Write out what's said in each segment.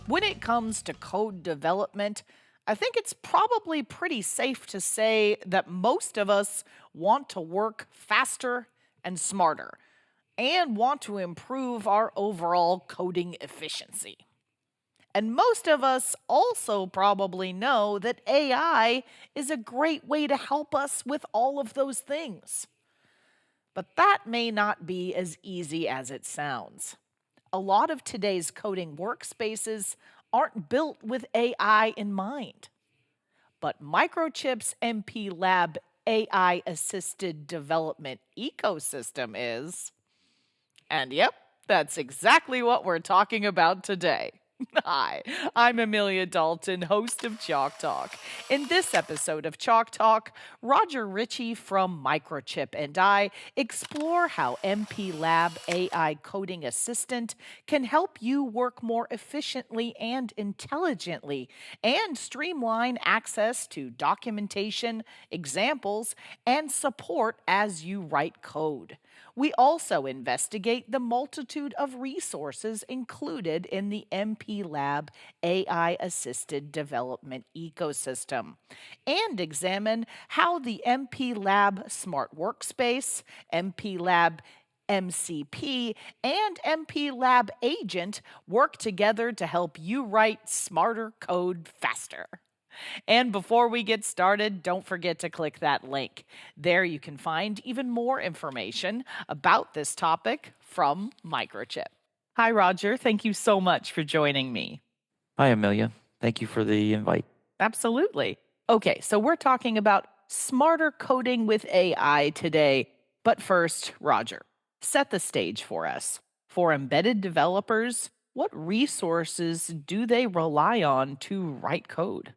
When it comes to code development, I think it's probably pretty safe to say that most of us want to work faster and smarter and want to improve our overall coding efficiency. And most of us also probably know that AI is a great way to help us with all of those things. But that may not be as easy as it sounds. A lot of today's coding workspaces aren't built with AI in mind. But Microchip's MPLAB AI assisted development ecosystem is. And yep, that's exactly what we're talking about today. Hi, I'm Amelia Dalton, host of Chalk Talk. In this episode of Chalk Talk, Rodger Richey from Microchip and I explore how MPLAB AI Coding Assistant can help you work more efficiently and intelligently and streamline access to documentation, examples, and support as you write code. We also investigate the multitude of resources included in the MPLAB AI assisted development ecosystem and examine how the MPLAB Smart Workspace, MPLAB MCP, and MPLAB Agent work together to help you write smarter code faster. And before we get started, don't forget to click that link. There you can find even more information about this topic from Microchip. Hi, Rodger. Thank you so much for joining me. Hi, Amelia. Thank you for the invite. Absolutely. Okay, so we're talking about smarter coding with AI today. But first, Rodger, set the stage for us. For embedded developers, what resources do they rely on to write code?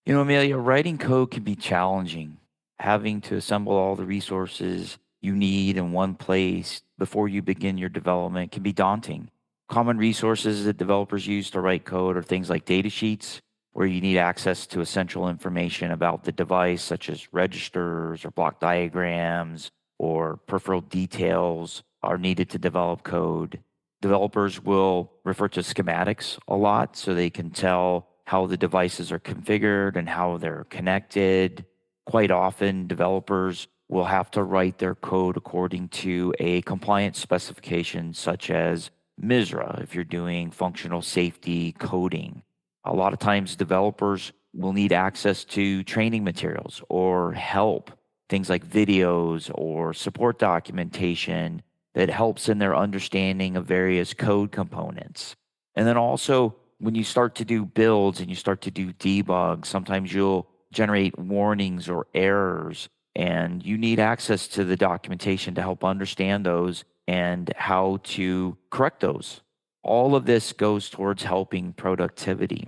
You know, Amelia, writing code can be challenging. Having to assemble all the resources you need in one place before you begin your development can be daunting. Common resources that developers use to write code are things like data sheets, where you need access to essential information about the device, such as registers or block diagrams or peripheral details are needed to develop code. Developers will refer to schematics a lot so they can tell how the devices are configured and how they're connected. Quite often, developers will have to write their code according to a compliance specification, such as MISRA, if you're doing functional safety coding. A lot of times, developers will need access to training materials or help, things like videos or support documentation that helps in their understanding of various code components. And then also, when you start to do builds and you start to do debug, sometimes you'll generate warnings or errors, and you need access to the documentation to help understand those and how to correct those. All of this goes towards helping productivity.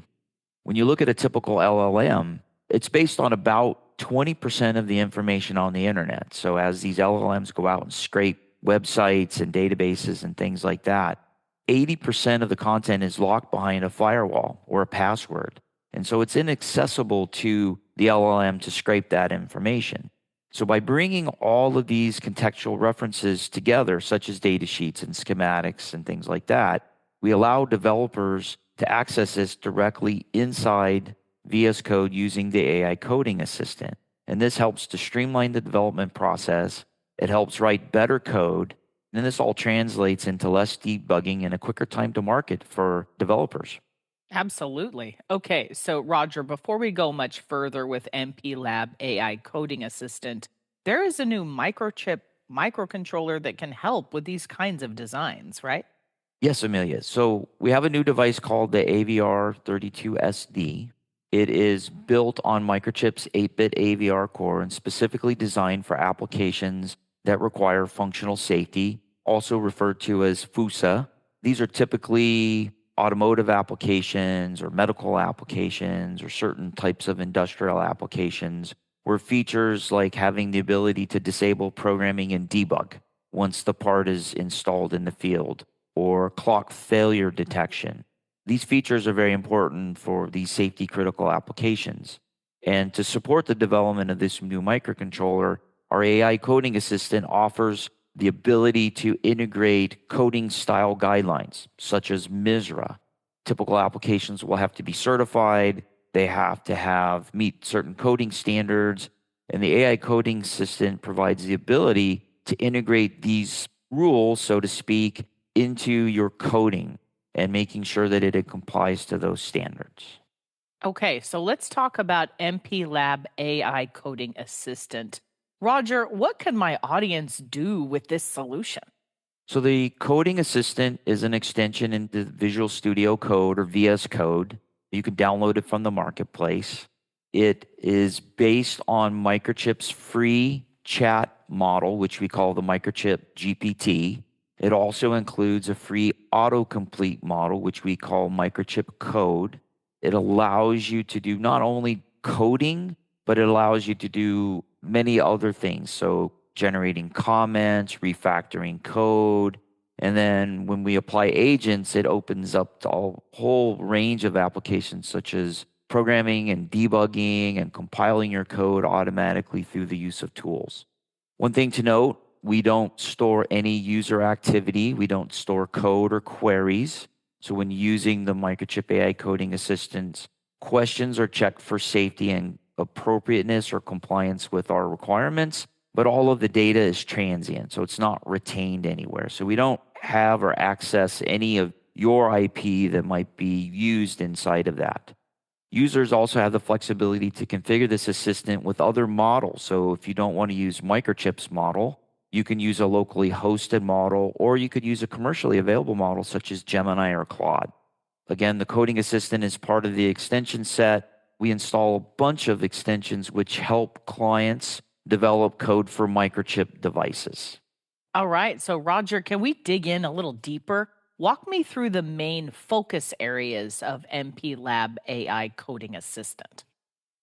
When you look at a typical LLM, it's based on about 20% of the information on the internet. So as these LLMs go out and scrape websites and databases and things like that, 80% of the content is locked behind a firewall or a password. And so it's inaccessible to the LLM to scrape that information. So by bringing all of these contextual references together, such as data sheets and schematics and things like that, we allow developers to access this directly inside VS Code using the AI Coding Assistant. And this helps to streamline the development process. It helps write better code. And this all translates into less debugging and a quicker time to market for developers. Absolutely. Okay, so Rodger, before we go much further with MPLAB AI Coding Assistant, there is a new microchip microcontroller that can help with these kinds of designs, right? Yes, Amelia. So we have a new device called the AVR32SD. It is built on Microchip's 8-bit AVR core and specifically designed for applications that require functional safety, also referred to as FUSA. These are typically automotive applications or medical applications or certain types of industrial applications where features like having the ability to disable programming and debug once the part is installed in the field, or clock failure detection. These features are very important for these safety critical applications. And to support the development of this new microcontroller, our AI coding assistant offers the ability to integrate coding style guidelines, such as MISRA. Typical applications will have to be certified. They have to meet certain coding standards. And the AI coding assistant provides the ability to integrate these rules, so to speak, into your coding and making sure that it complies to those standards. Okay, so let's talk about MPLAB AI Coding Assistant. Roger, what can my audience do with this solution? So the coding assistant is an extension into Visual Studio Code or VS Code. You can download it from the marketplace. It is based on Microchip's free chat model, which we call the Microchip GPT. It also includes a free autocomplete model, which we call Microchip Code. It allows you to do not only coding, but it allows you to do many other things. So generating comments, refactoring code. And then when we apply agents, it opens up to a whole range of applications such as programming and debugging and compiling your code automatically through the use of tools. One thing to note, we don't store any user activity. We don't store code or queries. So when using the Microchip AI Coding Assistant, questions are checked for safety and appropriateness or compliance with our requirements, but all of the data is transient, so it's not retained anywhere. So we don't have or access any of your IP that might be used inside of that. Users also have the flexibility to configure this assistant with other models. So if you don't want to use Microchip's model, you can use a locally hosted model, or you could use a commercially available model such as Gemini or Claude. Again, the coding assistant is part of the extension set. We install a bunch of extensions which help clients develop code for Microchip devices. All right, so Roger, can we dig in a little deeper? Walk me through the main focus areas of MPLAB AI Coding Assistant.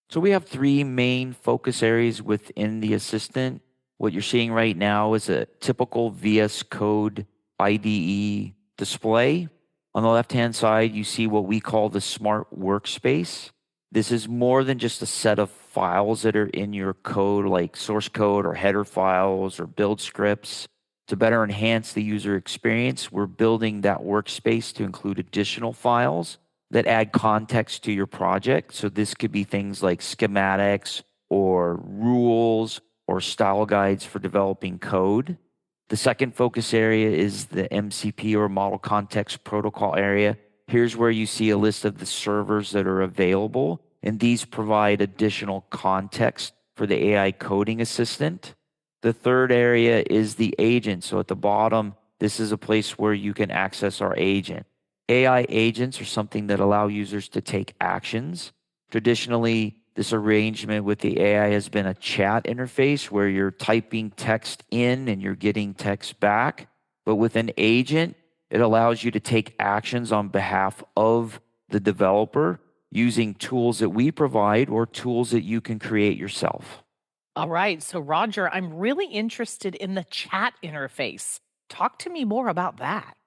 So we have three main focus areas within the assistant. What you're seeing right now is a typical VS Code IDE display. On the left-hand side, you see what we call the Smart Workspace. This is more than just a set of files that are in your code, like source code or header files or build scripts. To better enhance the user experience, we're building that workspace to include additional files that add context to your project. So this could be things like schematics or rules or style guides for developing code. The second focus area is the MCP or Model Context Protocol area. Here's where you see a list of the servers that are available, and these provide additional context for the AI coding assistant. The third area is the agent. So at the bottom, this is a place where you can access our agent. AI agents are something that allow users to take actions. Traditionally, this arrangement with the AI has been a chat interface where you're typing text in and you're getting text back. But with an agent, it allows you to take actions on behalf of the developer using tools that we provide or tools that you can create yourself. All right, so Roger, I'm really interested in the chat interface. Talk to me more about that.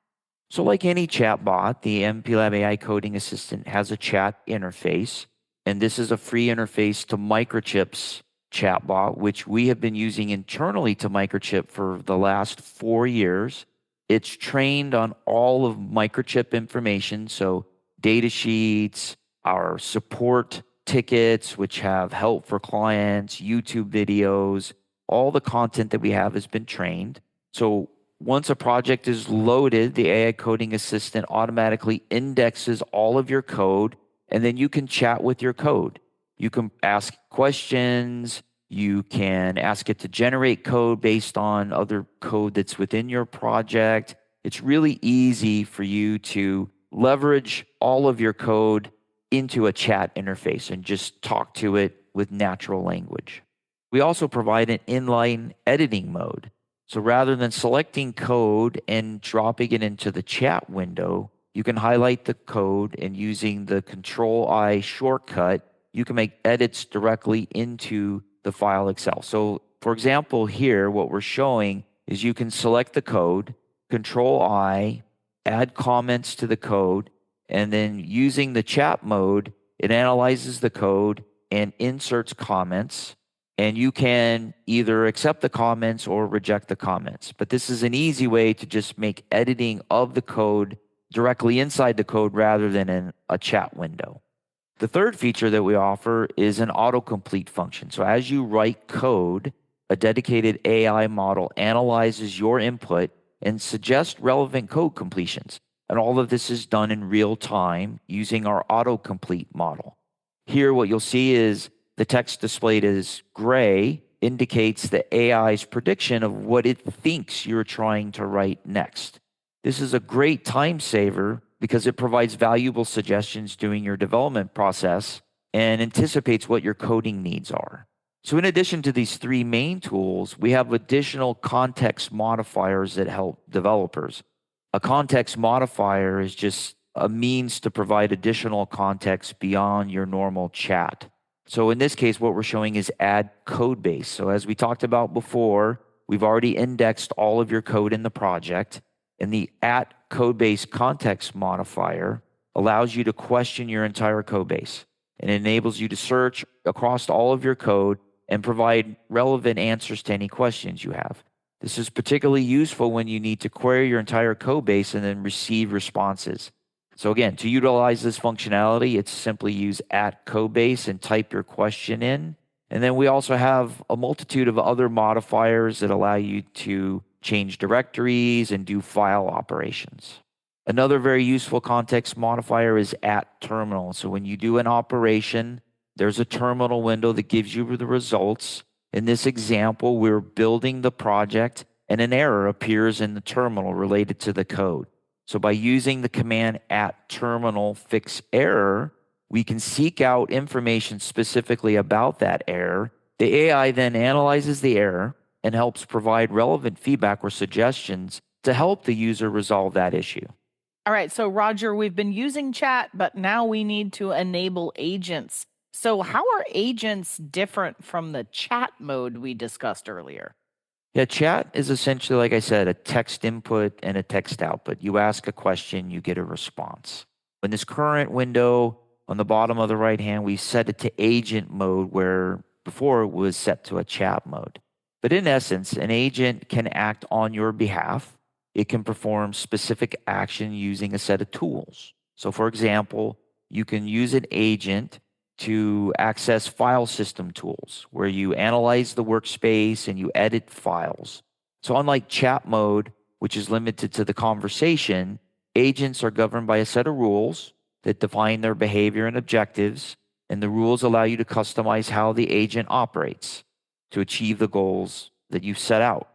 So like any chatbot, the MPLAB AI Coding Assistant has a chat interface, and this is a free interface to Microchip's chatbot, which we have been using internally to Microchip for the last 4 years. It's trained on all of Microchip information, so data sheets, our support tickets, which have help for clients, YouTube videos, all the content that we have has been trained. So once a project is loaded, the AI Coding Assistant automatically indexes all of your code, and then you can chat with your code. You can ask questions. You can ask it to generate code based on other code that's within your project. It's really easy for you to leverage all of your code into a chat interface and just talk to it with natural language. We also provide an inline editing mode. So rather than selecting code and dropping it into the chat window, you can highlight the code, and using the Control-I shortcut, you can make edits directly into the file itself. So for example, here, what we're showing is you can select the code, Control-I, add comments to the code, and then using the chat mode, it analyzes the code and inserts comments. And you can either accept the comments or reject the comments. But this is an easy way to just make editing of the code directly inside the code rather than in a chat window. The third feature that we offer is an autocomplete function. So as you write code, a dedicated AI model analyzes your input and suggests relevant code completions. And all of this is done in real time using our autocomplete model. Here, what you'll see is the text displayed as gray indicates the AI's prediction of what it thinks you're trying to write next. This is a great time saver because it provides valuable suggestions during your development process and anticipates what your coding needs are. So in addition to these three main tools, we have additional context modifiers that help developers. A context modifier is just a means to provide additional context beyond your normal chat. So in this case, what we're showing is add code base. So as we talked about before, we've already indexed all of your code in the project, and the at code base context modifier allows you to question your entire code base and enables you to search across all of your code and provide relevant answers to any questions you have. This is particularly useful when you need to query your entire code base and then receive responses. So again, to utilize this functionality, it's simply use @codebase and type your question in. And then we also have a multitude of other modifiers that allow you to change directories and do file operations. Another very useful context modifier is @terminal. So when you do an operation, there's a terminal window that gives you the results. In this example, we're building the project and an error appears in the terminal related to the code. So by using the command @terminal fix error, we can seek out information specifically about that error. The AI then analyzes the error and helps provide relevant feedback or suggestions to help the user resolve that issue. All right, so Roger, we've been using chat, but now we need to enable agents. So, how are agents different from the chat mode we discussed earlier? Yeah, chat is essentially, like I said, a text input and a text output. You ask a question, you get a response. In this current window on the bottom of the right hand, we set it to agent mode where before it was set to a chat mode. But in essence, an agent can act on your behalf. It can perform specific action using a set of tools. So for example, you can use an agent to access file system tools where you analyze the workspace and you edit files. So unlike chat mode, which is limited to the conversation, agents are governed by a set of rules that define their behavior and objectives, and the rules allow you to customize how the agent operates to achieve the goals that you've set out.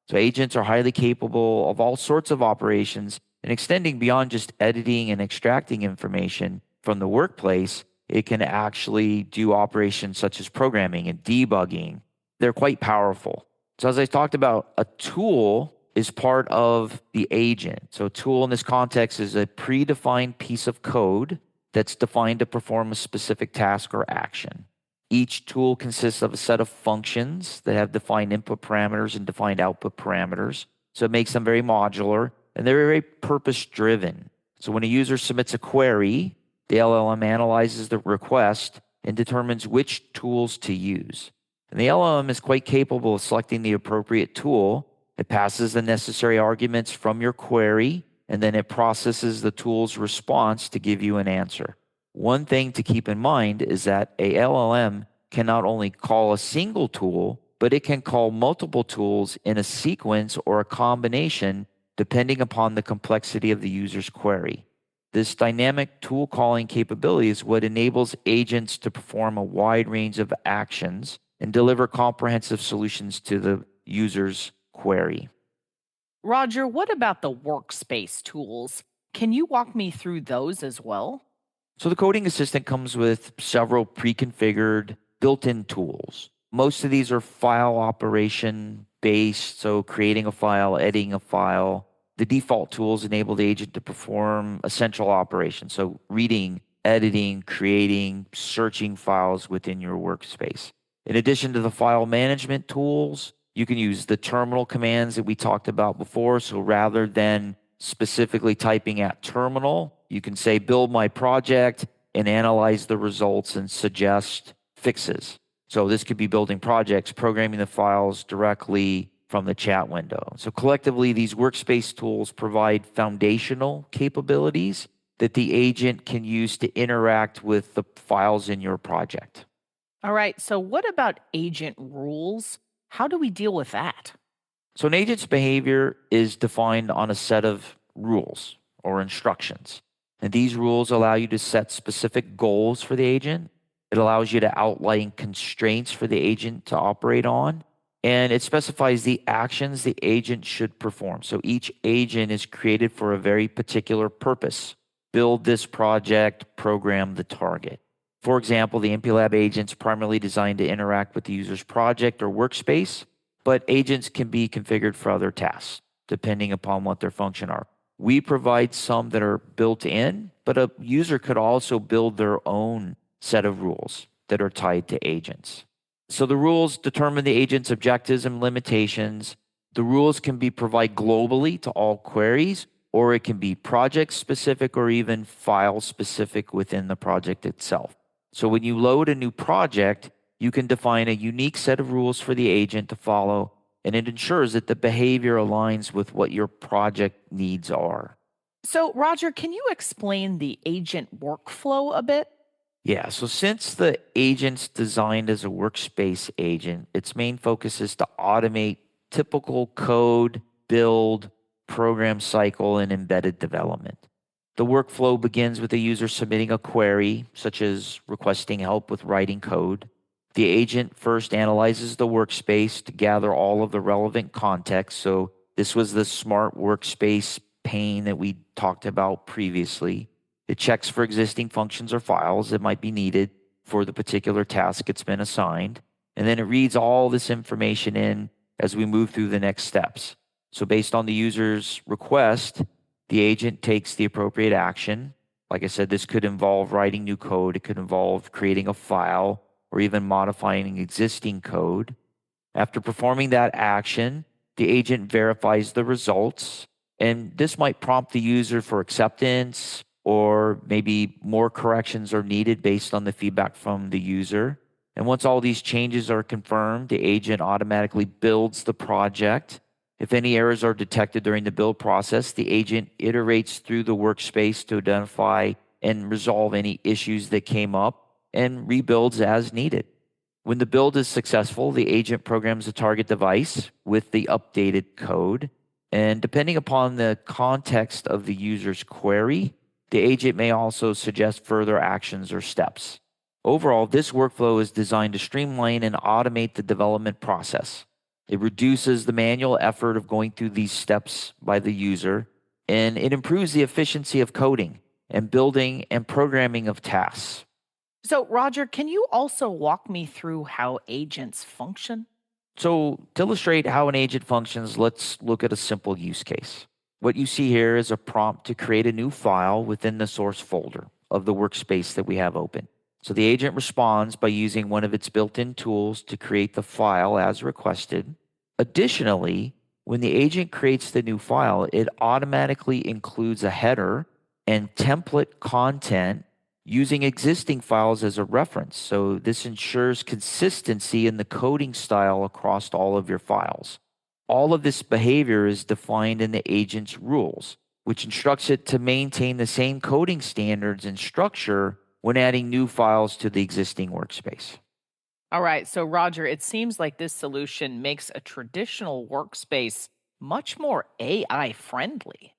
So agents are highly capable of all sorts of operations and extending beyond just editing and extracting information from the workplace. It can actually do operations such as programming and debugging. They're quite powerful. So as I talked about, a tool is part of the agent. So a tool in this context is a predefined piece of code that's defined to perform a specific task or action. Each tool consists of a set of functions that have defined input parameters and defined output parameters. So it makes them very modular and they're very purpose-driven. So when a user submits a query, the LLM analyzes the request and determines which tools to use. And the LLM is quite capable of selecting the appropriate tool. It passes the necessary arguments from your query, and then it processes the tool's response to give you an answer. One thing to keep in mind is that a LLM can not only call a single tool, but it can call multiple tools in a sequence or a combination depending upon the complexity of the user's query. This dynamic tool calling capability is what enables agents to perform a wide range of actions and deliver comprehensive solutions to the user's query. Roger, what about the workspace tools? Can you walk me through those as well? So the coding assistant comes with several pre-configured built-in tools. Most of these are file operation based, so creating a file, editing a file. The default tools enable the agent to perform essential operations, so reading, editing, creating, searching files within your workspace. In addition to the file management tools, you can use the terminal commands that we talked about before. So rather than specifically typing @terminal, you can say build my project and analyze the results and suggest fixes. So this could be building projects, programming the files directly from the chat window. So collectively, these workspace tools provide foundational capabilities that the agent can use to interact with the files in your project. All right, so what about agent rules? How do we deal with that? So an agent's behavior is defined on a set of rules or instructions. And these rules allow you to set specific goals for the agent. It allows you to outline constraints for the agent to operate on. And it specifies the actions the agent should perform. So each agent is created for a very particular purpose. Build this project, program the target. For example, the MPLAB agent's primarily designed to interact with the user's project or workspace, but agents can be configured for other tasks, depending upon what their function are. We provide some that are built in, but a user could also build their own set of rules that are tied to agents. So the rules determine the agent's objectives and limitations. The rules can be provided globally to all queries, or it can be project specific or even file specific within the project itself. So when you load a new project, you can define a unique set of rules for the agent to follow, and it ensures that the behavior aligns with what your project needs are. So, Roger, can you explain the agent workflow a bit? Yeah, so since the agent's designed as a workspace agent, its main focus is to automate typical code, build, program cycle, and embedded development. The workflow begins with the user submitting a query, such as requesting help with writing code. The agent first analyzes the workspace to gather all of the relevant context. So this was the smart workspace pane that we talked about previously. It checks for existing functions or files that might be needed for the particular task it's been assigned. And then it reads all this information in as we move through the next steps. So based on the user's request, the agent takes the appropriate action. Like I said, this could involve writing new code. It could involve creating a file or even modifying existing code. After performing that action, the agent verifies the results. And this might prompt the user for acceptance, or maybe more corrections are needed based on the feedback from the user. And once all these changes are confirmed, the agent automatically builds the project. If any errors are detected during the build process, the agent iterates through the workspace to identify and resolve any issues that came up and rebuilds as needed. When the build is successful, the agent programs a target device with the updated code. And depending upon the context of the user's query, the agent may also suggest further actions or steps. Overall, this workflow is designed to streamline and automate the development process. It reduces the manual effort of going through these steps by the user, and it improves the efficiency of coding and building and programming of tasks. So, Roger, can you also walk me through how agents function? So, to illustrate how an agent functions, let's look at a simple use case. What you see here is a prompt to create a new file within the source folder of the workspace that we have open. So the agent responds by using one of its built-in tools to create the file as requested. Additionally, when the agent creates the new file, it automatically includes a header and template content using existing files as a reference. So this ensures consistency in the coding style across all of your files. All of this behavior is defined in the agent's rules, which instructs it to maintain the same coding standards and structure when adding new files to the existing workspace. All right, so Roger, it seems like this solution makes a traditional workspace much more AI friendly.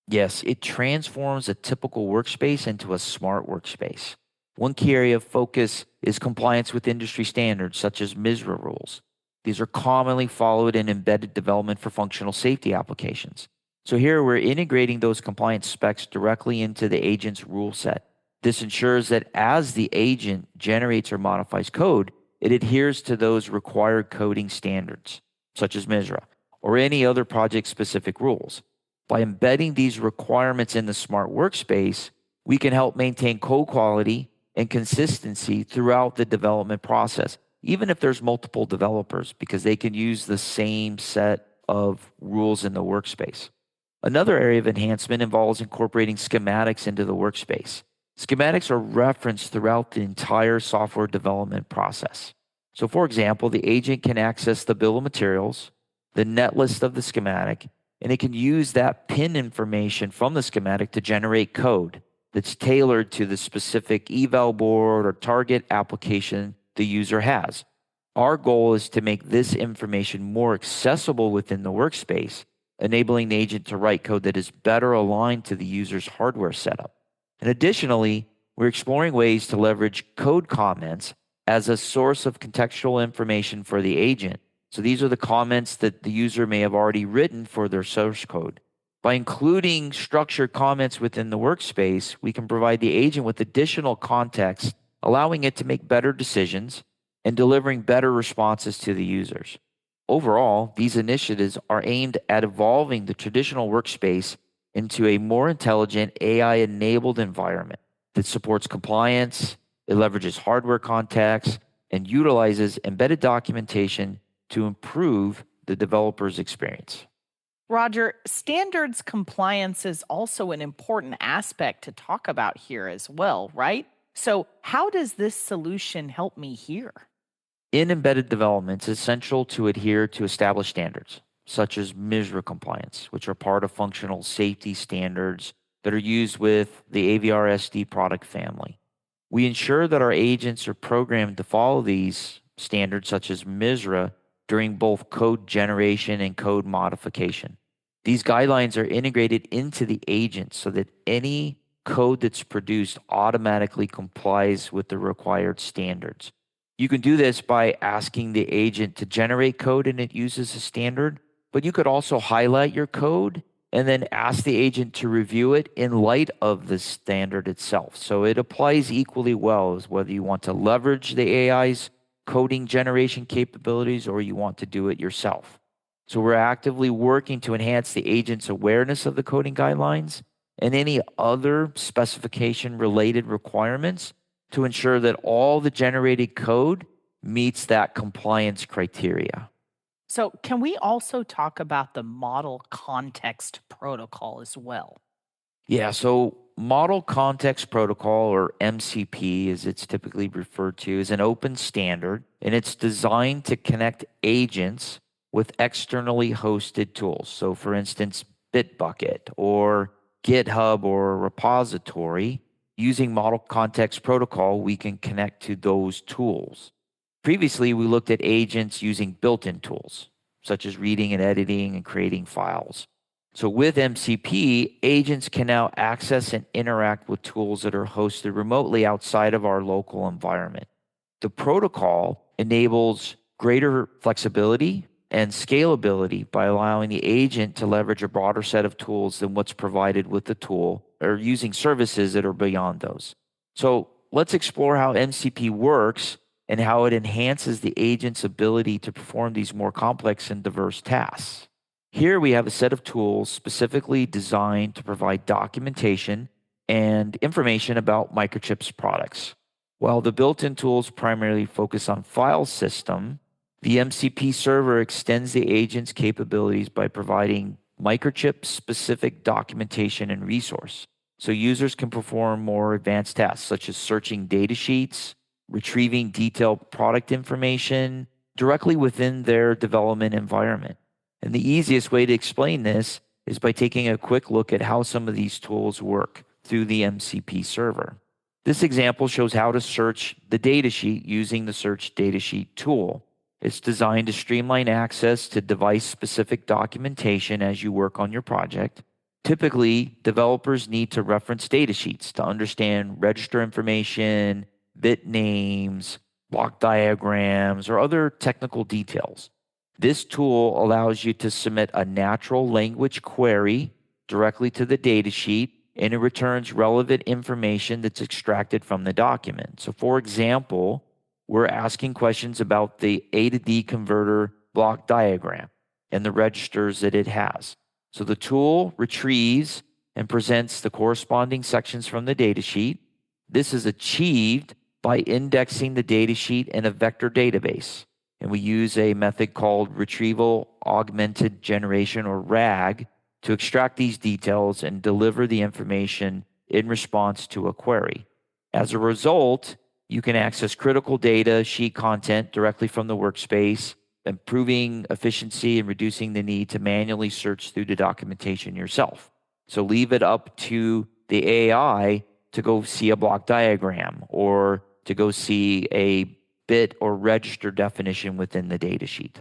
Yes, it transforms a typical workspace into a smart workspace. One key area of focus is compliance with industry standards such as MISRA rules. These are commonly followed in embedded development for functional safety applications. So here we're integrating those compliance specs directly into the agent's rule set. This ensures that as the agent generates or modifies code, it adheres to those required coding standards, such as MISRA, or any other project-specific rules. By embedding these requirements in the smart workspace, we can help maintain code quality and consistency throughout the development process, even if there's multiple developers, because they can use the same set of rules in the workspace. Another area of enhancement involves incorporating schematics into the workspace. Schematics are referenced throughout the entire software development process. So for example, the agent can access the bill of materials, the net list of the schematic, and it can use that pin information from the schematic to generate code that's tailored to the specific eval board or target application the user has. Our goal is to make this information more accessible within the workspace, enabling the agent to write code that is better aligned to the user's hardware setup. And additionally, we're exploring ways to leverage code comments as a source of contextual information for the agent. So these are the comments that the user may have already written for their source code. By including structured comments within the workspace, we can provide the agent with additional context, allowing it to make better decisions and delivering better responses to the users. Overall, these initiatives are aimed at evolving the traditional workspace into a more intelligent AI-enabled environment that supports compliance, it leverages hardware context, and utilizes embedded documentation to improve the developer's experience. Roger, standards compliance is also an important aspect to talk about here as well, right? So, how does this solution help me here? In embedded development, it's essential to adhere to established standards, such as MISRA compliance, which are part of functional safety standards that are used with the AVR-SD product family. We ensure that our agents are programmed to follow these standards, such as MISRA, during both code generation and code modification. These guidelines are integrated into the agent so that any code that's produced automatically complies with the required standards. You can do this by asking the agent to generate code and it uses a standard, but you could also highlight your code and then ask the agent to review it in light of the standard itself. So it applies equally well as whether you want to leverage the AI's coding generation capabilities or you want to do it yourself. So we're actively working to enhance the agent's awareness of the coding guidelines and any other specification related requirements to ensure that all the generated code meets that compliance criteria. So, can we also talk about the model context protocol as well? Yeah, so Model Context Protocol, or MCP, as it's typically referred to, is an open standard, and it's designed to connect agents with externally hosted tools. So, for instance, Bitbucket or GitHub or a repository. Using Model Context Protocol, we can connect to those tools. Previously, we looked at agents using built-in tools, such as reading and editing and creating files. So with MCP, agents can now access and interact with tools that are hosted remotely outside of our local environment. The protocol enables greater flexibility and scalability by allowing the agent to leverage a broader set of tools than what's provided with the tool or using services that are beyond those. So let's explore how MCP works and how it enhances the agent's ability to perform these more complex and diverse tasks. Here we have a set of tools specifically designed to provide documentation and information about Microchip's products. While the built-in tools primarily focus on file system, the MCP server extends the agent's capabilities by providing Microchip-specific documentation and resource. So users can perform more advanced tasks such as searching data sheets, retrieving detailed product information directly within their development environment. And the easiest way to explain this is by taking a quick look at how some of these tools work through the MCP server. This example shows how to search the datasheet using the Search Datasheet tool. It's designed to streamline access to device-specific documentation as you work on your project. Typically, developers need to reference datasheets to understand register information, bit names, block diagrams, or other technical details. This tool allows you to submit a natural language query directly to the datasheet, and it returns relevant information that's extracted from the document. So, for example, we're asking questions about the A to D converter block diagram and the registers that it has. So the tool retrieves and presents the corresponding sections from the datasheet. This is achieved by indexing the datasheet in a vector database. And we use a method called retrieval augmented generation, or RAG, to extract these details and deliver the information in response to a query. As a result, you can access critical data sheet content directly from the workspace, improving efficiency and reducing the need to manually search through the documentation yourself. So leave it up to the AI to go see a block diagram or to go see a bit or register definition within the datasheet.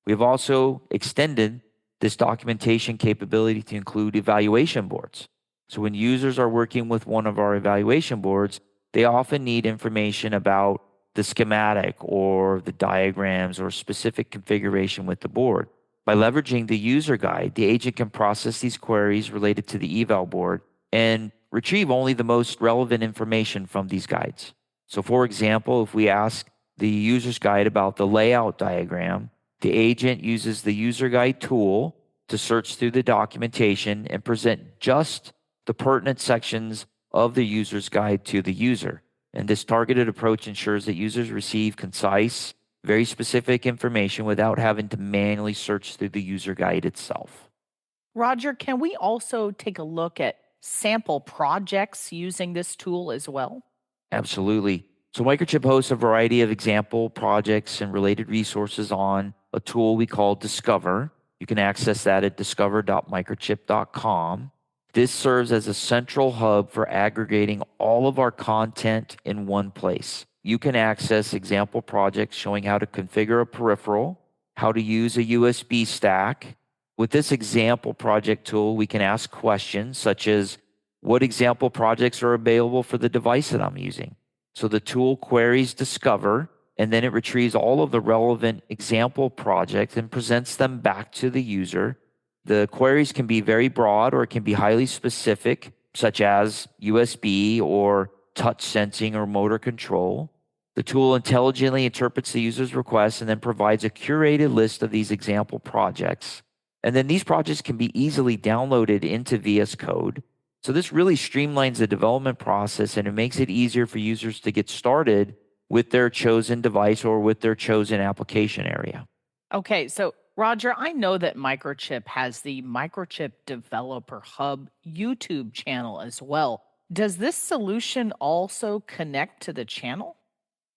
We've also extended this documentation capability to include evaluation boards. So when users are working with one of our evaluation boards, they often need information about the schematic or the diagrams or specific configuration with the board. By leveraging the user guide, the agent can process these queries related to the eval board and retrieve only the most relevant information from these guides. So for example, if we ask the user's guide about the layout diagram, the agent uses the user guide tool to search through the documentation and present just the pertinent sections of the user's guide to the user. And this targeted approach ensures that users receive concise, very specific information without having to manually search through the user guide itself. Rodger, can we also take a look at sample projects using this tool as well? Absolutely. So Microchip hosts a variety of example projects and related resources on a tool we call Discover. You can access that at discover.microchip.com. This serves as a central hub for aggregating all of our content in one place. You can access example projects showing how to configure a peripheral, how to use a USB stack. With this example project tool, we can ask questions such as, what example projects are available for the device that I'm using? So the tool queries Discover, and then it retrieves all of the relevant example projects and presents them back to the user. The queries can be very broad or it can be highly specific, such as USB or touch sensing or motor control. The tool intelligently interprets the user's request and then provides a curated list of these example projects. And then these projects can be easily downloaded into VS Code. So this really streamlines the development process and it makes it easier for users to get started with their chosen device or with their chosen application area. Okay, so Rodger, I know that Microchip has the Microchip Developer Hub YouTube channel as well. Does this solution also connect to the channel?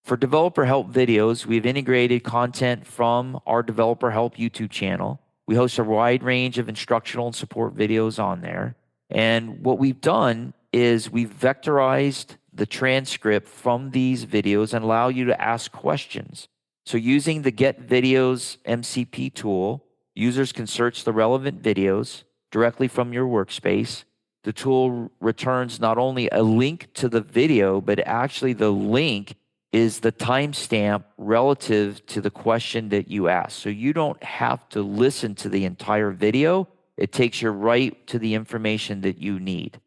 For developer help videos, we've integrated content from our developer help YouTube channel. We host a wide range of instructional and support videos on there. And what we've done is we've vectorized the transcript from these videos and allow you to ask questions. So using the Get Videos MCP tool, users can search the relevant videos directly from your workspace. The tool returns not only a link to the video, but actually the link is the timestamp relative to the question that you asked. So you don't have to listen to the entire video. It takes you right to the information that you need.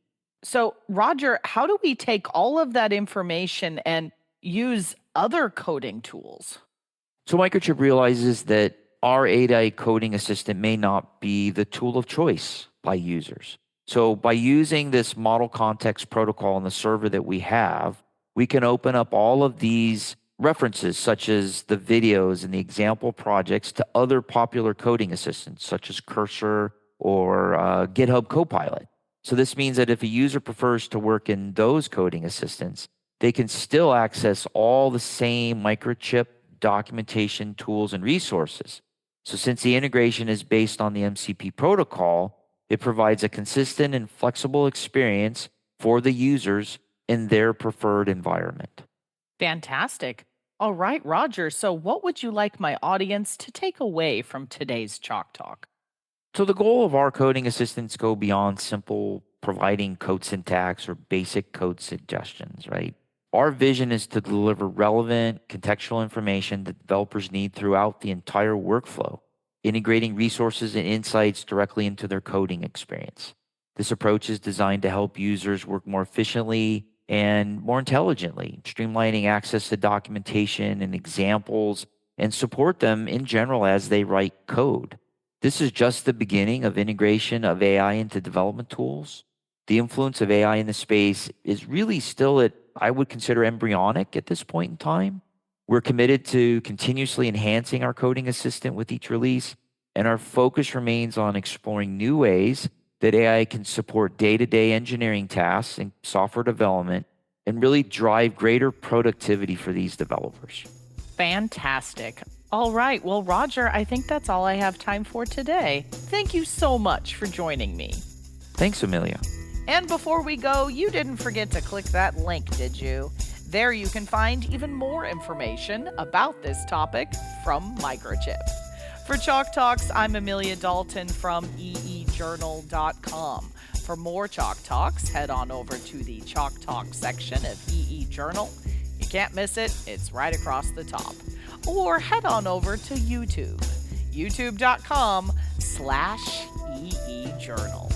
So, Rodger, how do we take all of that information and use other coding tools? So Microchip realizes that our AI Coding Assistant may not be the tool of choice by users. So by using this model context protocol on the server that we have, we can open up all of these references, such as the videos and the example projects, to other popular coding assistants, such as Cursor or GitHub Copilot. So this means that if a user prefers to work in those coding assistants, they can still access all the same Microchip documentation tools and resources. So since the integration is based on the MCP protocol, it provides a consistent and flexible experience for the users in their preferred environment. Fantastic. All right, Rodger. So, what would you like my audience to take away from today's Chalk Talk? So the goal of our coding assistants go beyond simple providing code syntax or basic code suggestions, right? Our vision is to deliver relevant contextual information that developers need throughout the entire workflow, integrating resources and insights directly into their coding experience. This approach is designed to help users work more efficiently and more intelligently, streamlining access to documentation and examples and support them in general as they write code. This is just the beginning of integration of AI into development tools. The influence of AI in the space is really still at, I would consider, embryonic at this point in time. We're committed to continuously enhancing our coding assistant with each release, and our focus remains on exploring new ways that AI can support day-to-day engineering tasks and software development and really drive greater productivity for these developers. Fantastic. All right. Well, Roger, I think that's all I have time for today. Thank you so much for joining me. Thanks, Amelia. And before we go, you didn't forget to click that link, did you? There you can find even more information about this topic from Microchip. For Chalk Talks, I'm Amelia Dalton from eejournal.com. For more Chalk Talks, head on over to the Chalk Talk section of EE Journal. You can't miss it, it's right across the top. Or head on over to YouTube, youtube.com/EE Journal.